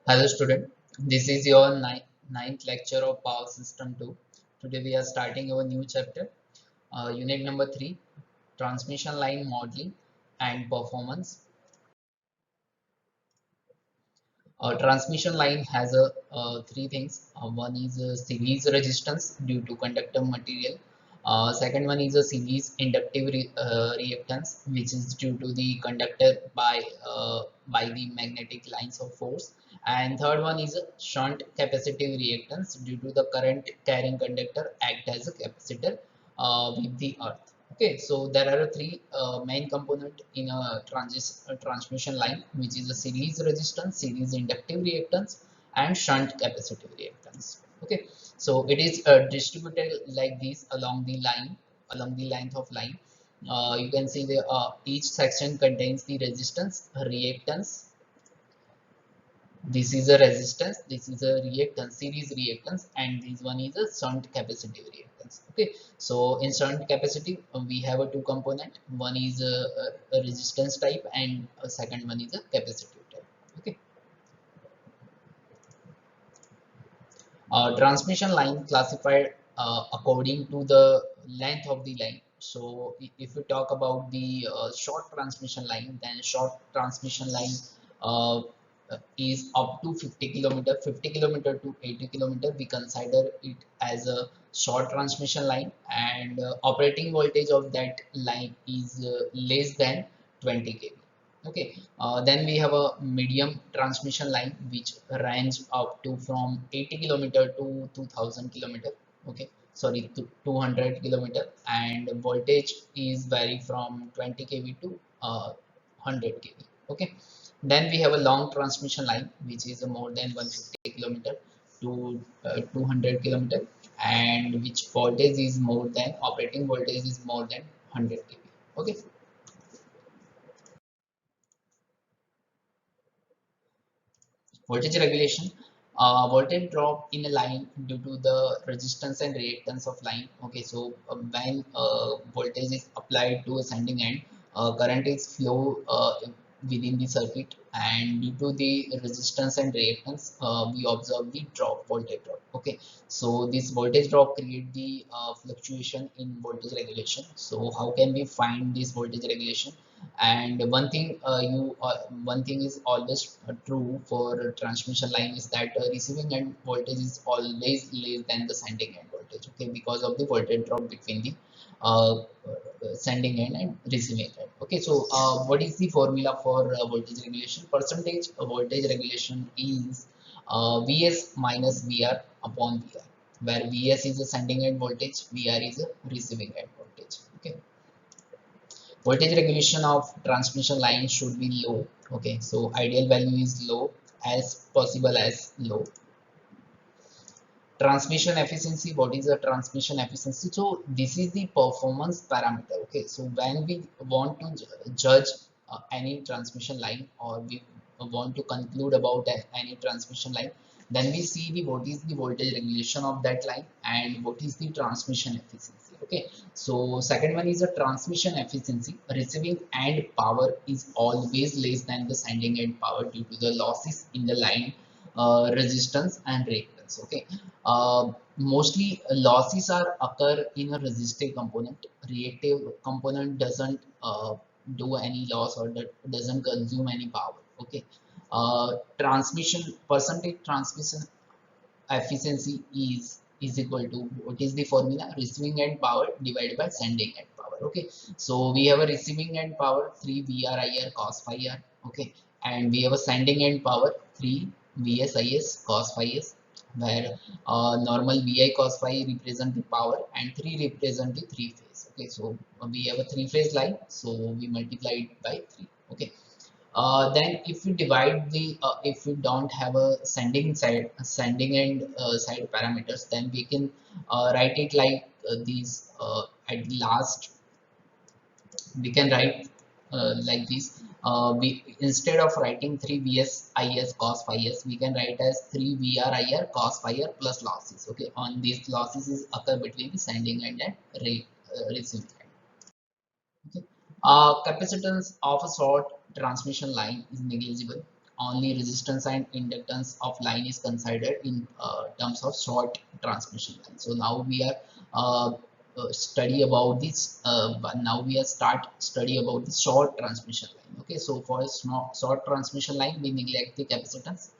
Hello student, this is your ninth lecture of Power System 2. Today we are starting our new chapter, unit number 3, Transmission Line Modeling and Performance. Transmission line has three things. One is series resistance due to conductor material. Second one is a series inductive reactance, which is due to the conductor by the magnetic lines of force. And third one is a shunt capacitive reactance due to the current carrying conductor act as a capacitor with the earth. Okay, so there are three main component in a transmission line, which is a series resistance, series inductive reactance, and shunt capacitive reactance. Okay, so it is distributed like this along the line, along the length of line. You can see the each section contains the resistance, reactance. This is a resistance, this is a reactance, series reactance, and this one is a shunt capacitive reactance. Okay, so in shunt capacitive we have a two component. One is a resistance type and a second one is a capacitive type. Okay, transmission line classified according to the length of the line. So if we talk about the short transmission line, then short transmission line uh, is up to 50 kilometer, 50 kilometer to 80 kilometer. We consider it as a short transmission line, and operating voltage of that line is less than 20 kV. Okay, then we have a medium transmission line which range up to from 80 kilometer to 2000 kilometer. Okay, sorry, to 200 kilometer, and voltage is vary from 20 kV to 100 kV. Okay, then we have a long transmission line which is more than 150 kilometer to 200 kilometer, and which voltage is more than operating voltage is more than 100 kV. Okay. Voltage regulation, voltage drop in a line due to the resistance and reactance of line. Okay, so when voltage is applied to a sending end, current is flow within the circuit, and due to the resistance and reactance we observe the drop, voltage drop. Okay, so this voltage drop create the fluctuation in voltage regulation. So how can we find this voltage regulation? And one thing is always true for transmission line is that receiving end voltage is always less than the sending end voltage. Okay, because of the voltage drop between the sending end and receiving end. Okay, so what is the formula for voltage regulation? Percentage voltage regulation is Vs minus Vr upon Vr, where Vs is a sending end voltage, Vr is a receiving end voltage. Okay, voltage regulation of transmission line should be low. Okay, so ideal value is low, as possible as low. Transmission efficiency, what is the transmission efficiency? So this is the performance parameter. Okay, so when we want to judge any transmission line, or we want to conclude about any transmission line, then we see the what is the voltage regulation of that line and what is the transmission efficiency. Okay, so second one is a transmission efficiency. Receiving end power is always less than the sending end power due to the losses in the line resistance and reactance. Okay, mostly losses are occur in a resistive component. Reactive component doesn't do any loss, or that doesn't consume any power. Okay, transmission percentage transmission efficiency is equal to, what is the formula? Receiving end power divided by sending end power. Okay, so we have a receiving end power 3 VRIR cos phi r. Okay, and we have a sending end power 3 VSIS cos phi s, where normal VI cos phi represent the power and 3 represent the three phase. Okay, so we have a three phase line, so we multiply it by 3. Okay, then if we divide the if we don't have a sending end side parameters, then we can write it like these. At last we can write like this. We instead of writing 3 vs is cos phi s, we can write as 3 vr ir cos phi r plus losses. Okay, on these losses is occur between the sending end and receiving end. Okay. Capacitance of a short transmission line is negligible. only resistance and inductance of line is considered in terms of short transmission line. So now we are study about this but now we are start study about the short transmission line. Okay, so for a small short transmission line we neglect the capacitance,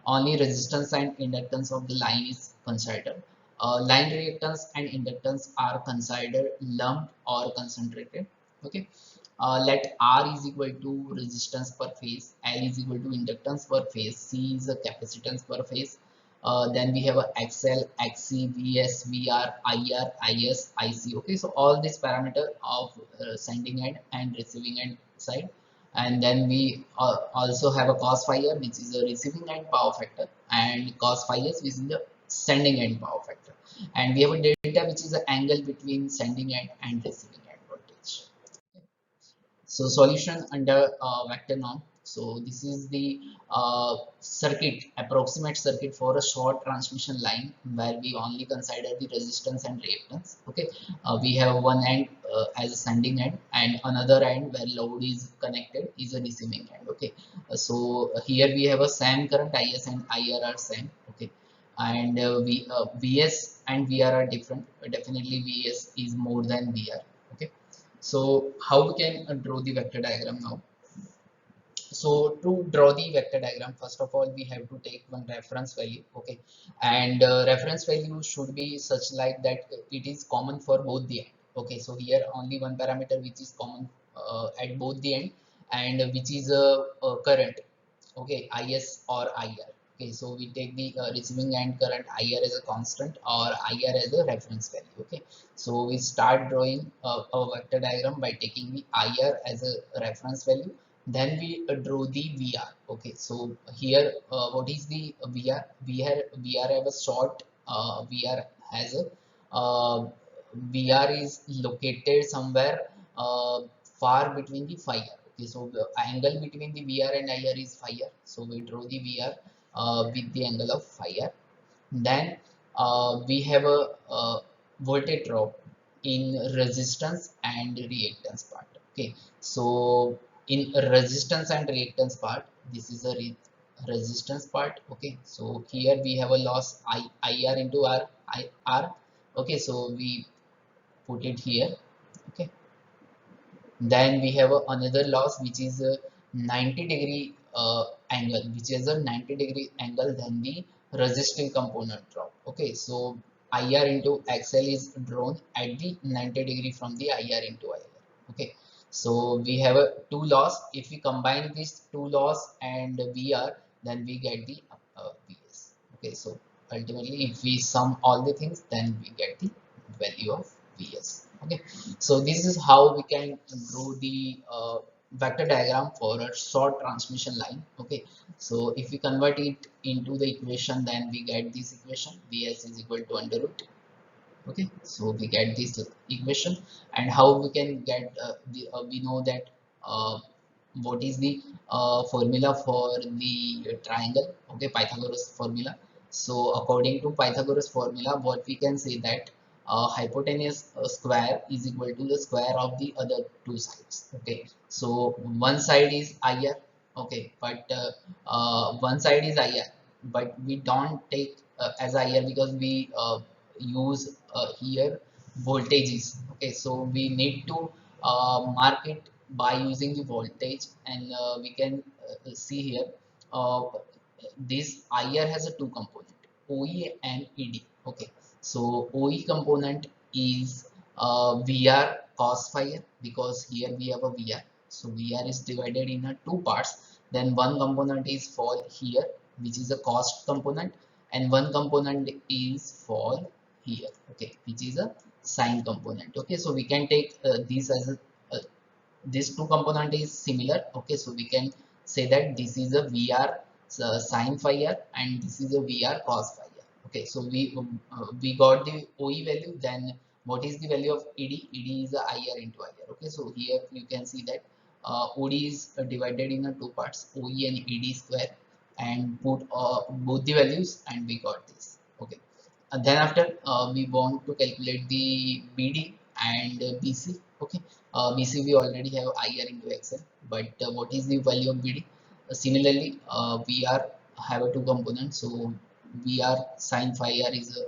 only resistance and inductance of the line is considered. Line reactance and inductance are considered lumped or concentrated. Okay, let R is equal to resistance per phase, L is equal to inductance per phase, C is a capacitance per phase. Then we have a XL, XC, VS, VR, IR, IS, IC. Okay, so all these parameter of sending end and receiving end side. And then we also have a cos phi r, which is a receiving end power factor, and cos phi s, which is the sending end power factor. And we have a delta, which is the angle between sending end and receiving end voltage. So solution under vector norm. So this is the circuit, approximate circuit for a short transmission line where we only consider the resistance and reactance. Okay, we have one end as a sending end and another end where load is connected is a receiving end. Okay, so here we have a same current, IS and IR are same. Okay, and VS and VR are different. Definitely VS is more than VR. Okay, so how we can draw the vector diagram now? So to draw the vector diagram, first of all, we have to take one reference value. Okay, and reference value should be such like that it is common for both the end. Okay, so here only one parameter which is common at both the end, and which is a current. Okay, IS or IR. Okay, so we take the receiving end current IR as a constant or IR as a reference value. Okay, so we start drawing a vector diagram by taking the IR as a reference value. Then we draw the VR. Okay, so here what is the VR? VR have a short VR has a VR is located somewhere far between the phi r. Okay, so the angle between the VR and IR is phi r. So we draw the VR with the angle of phi r. Then we have a, voltage drop in resistance and reactance part. Okay, so in resistance and reactance part, this is a resistance part. Okay, so here we have a loss IR into R. Okay, so we put it here. Okay, then we have another loss which is a 90-degree angle, which is a 90-degree angle than the resistive component drop. Okay, so IR into XL is drawn at the 90-degree from the IR into IR. Okay, so we have a two loss. If we combine these two loss and VR, then we get the VS. Okay, so ultimately if we sum all the things, then we get the value of VS. Okay, so this is how we can draw the vector diagram for a short transmission line. Okay, so if we convert it into the equation, then we get this equation, Vs is equal to under root. Okay, so we get this equation. And how we can get we know that what is the formula for the triangle. Okay, Pythagoras formula. So according to Pythagoras formula, what we can say that hypotenuse square is equal to the square of the other two sides. Okay, so one side is IR. Okay, but one side is IR, but we don't take as IR because we use here voltages. Okay, so we need to mark it by using the voltage, and we can see here uh, this IR has a two component, OE and ED. Okay, so OE component is VR cos phi r, because here we have a VR, so VR is divided in two parts. Then one component is for here, which is a cost component, and one component is for here. Okay, which is a sine component. Okay, so we can take this as a this two component is similar. Okay, so we can say that this is a VR sine phi r and this is a VR cos phi r. Okay, so we got the OE value. Then what is the value of ED? ED is a IR into IR. Okay, so here you can see that OD is divided in two parts, OE and ED square, and put both the values, and we got this. Okay, and then after we want to calculate the BD and BC. Okay, BC we already have IR into XL, but what is the value of BD? Similarly, we are have a two components. So VR sin phi r is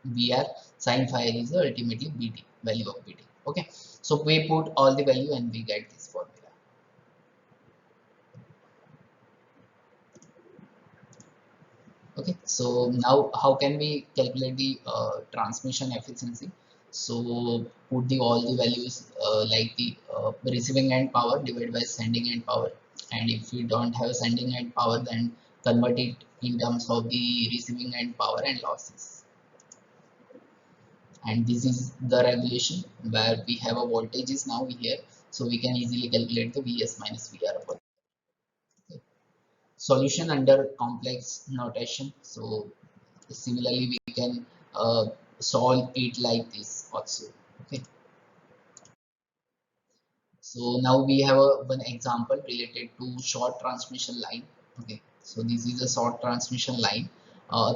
VR sin phi r is ultimately BT, value of BT. Okay, so we put all the value and we get this formula. Okay, so now how can we calculate the transmission efficiency? So put the all the values like the receiving end power divided by sending end power, and if we don't have sending end power, then convert it in terms of the receiving end power and losses. And this is the regulation where we have a voltages now here, so we can easily calculate the Vs minus Vr upon. Okay. Solution under complex notation. So similarly we can solve it like this also. Okay, so now we have one example related to short transmission line. Okay, so this is a short transmission line.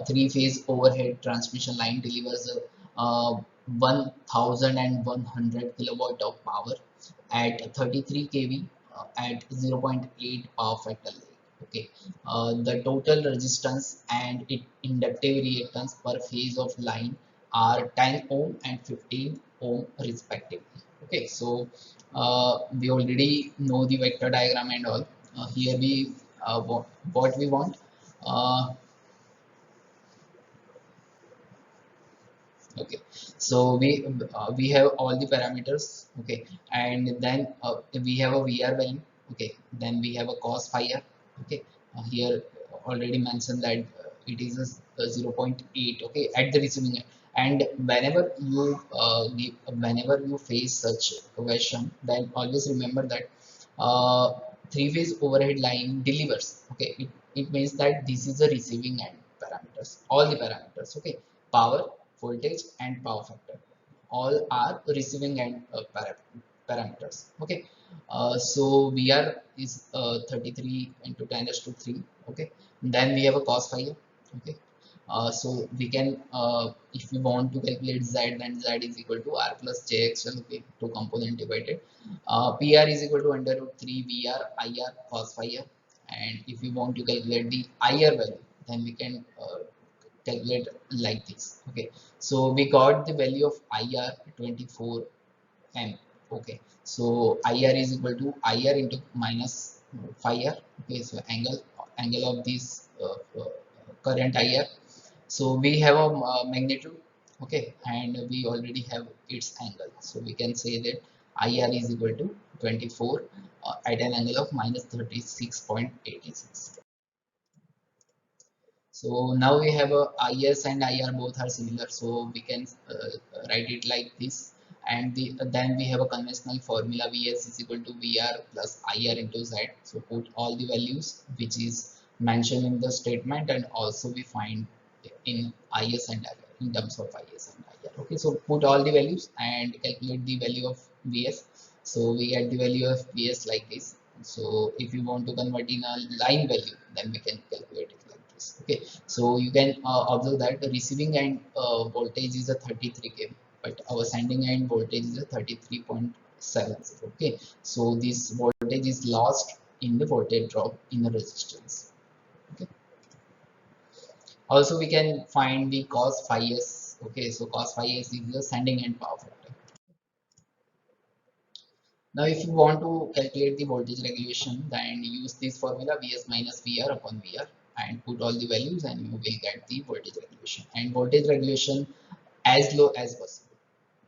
Three-phase overhead transmission line delivers a 1100 kilowatt of power at 33 kV at 0.8 power factor lag. Okay, the total resistance and inductive reactance per phase of line are 10 ohm and 15 ohm respectively. Okay, so we already know the vector diagram and all. Here we what we want. Uh, okay, so we have all the parameters. Okay, and then we have a VR value. Okay, then we have a cos phi r. Okay, here already mentioned that it is a 0.8. Okay, at the receiving end. And whenever you face such a question, then always remember that uh, three-phase overhead line delivers. Okay, it means that this is the receiving end parameters, all the parameters. Okay, power, voltage and power factor, all are receiving end parameters. Okay, so VR is 33 into 10 raised to 3. Okay, then we have a cos phi. Okay, so we can if we want to calculate z, then z is equal to r plus jxl. Okay, two component divided. PR is equal to under root 3 VR IR cos phi r. And if we want to calculate the IR value, then we can calculate like this. Okay, so we got the value of IR 24 m. Okay, so IR is equal to IR into minus phi r. Okay, so angle of this current IR. So we have a magnitude. Okay, and we already have its angle, so we can say that IR is equal to 24 at an angle of minus 36.86. So now we have a IS and IR both are similar, so we can write it like this. And then we have a conventional formula Vs is equal to VR plus IR into Z. So put all the values which is mentioned in the statement, and also we find in IS and IR in terms of IS and IR. Okay, so put all the values and calculate the value of Vs. So we get the value of Vs like this. So if you want to convert in a line value, then we can calculate it like this. Okay, so you can observe that the receiving end voltage is a 33 kV, but our sending end voltage is a 33.7. Okay, so this voltage is lost in the voltage drop in the resistance. Okay, also we can find the cos phi s. Okay, so cos phi s is the sending end power factor. Now, if you want to calculate the voltage regulation, then use this formula Vs minus Vr upon Vr and put all the values, and you will get the voltage regulation. And voltage regulation as low as possible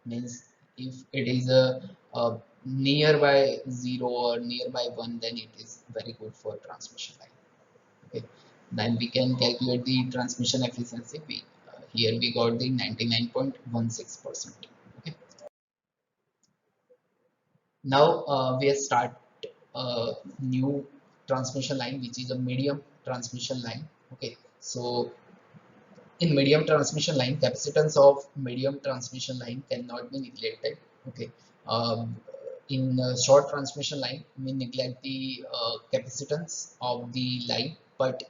means if it is a nearby 0 or nearby 1, then it is very good for transmission line. Okay, then we can calculate the transmission efficiency. Here we got the 99.16%. Okay, now we have start a new transmission line, which is a medium transmission line. Okay, so in medium transmission line, capacitance of medium transmission line cannot be neglected. Okay, um, in short transmission line, we neglect the capacitance of the line, but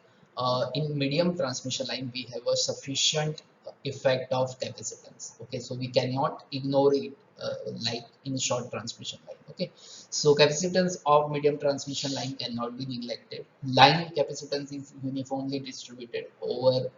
in medium transmission line, we have a sufficient effect of capacitance. Okay, so we cannot ignore it like in short transmission line. Okay, so capacitance of medium transmission line cannot be neglected. Line capacitance is uniformly distributed over